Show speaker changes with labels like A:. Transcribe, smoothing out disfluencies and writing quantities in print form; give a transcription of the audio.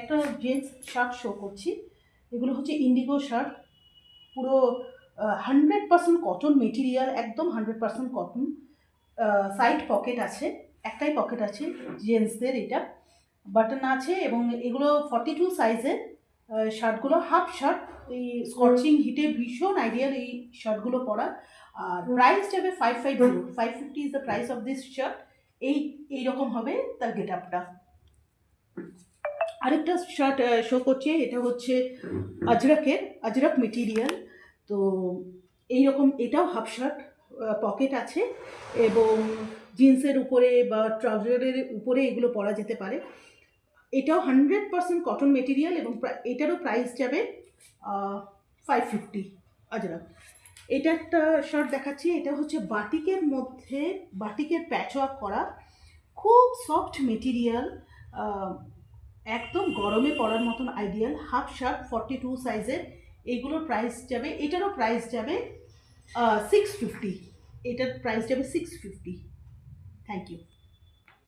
A: একটা gents shirt show করছি। এগুলো হচ্ছে ইন্ডিগো শার্ট, পুরো 100% কটন মেটেরিয়াল, একদম 100% কটন। সাইড পকেট আছে, একটাই পকেট আছে জেন্টসদের। এটা বাটন আছে এবং এগুলো 42 সাইজের শার্টগুলো, হাফ শার্ট। এই স্কচিং হিটে ভীষণ আইডিয়াল এই শার্টগুলো পরা। আর প্রাইস যাবে 550 is the price of this shirt. এইরকম হবে তার গেট আপটা। আরেকটা শার্ট শো করছে, এটা হচ্ছে আজরাক মেটেরিয়াল। তো এইরকম এটাও হাফ শার্ট, পকেট আছে এবং জিন্সের উপরে বা ট্রাউজারের উপরে এগুলো পরা যেতে পারে। এটাও 100% কটন মেটেরিয়াল এবং এটারও প্রাইস যাবে 550 আজরাক। এটা একটা শার্ট দেখাচ্ছি, এটা হচ্ছে বাটিকের মধ্যে, বাটিকের প্যাচওয়ার্ক করা, খুব সফট মেটেরিয়াল, একদম গরমে পরার মতন আইডিয়াল। হাফ শার্ট 42 সাইজের। এইগুলোর প্রাইস যাবে, এটারও প্রাইস যাবে 650। এটার প্রাইস যাবে 650। Thank you.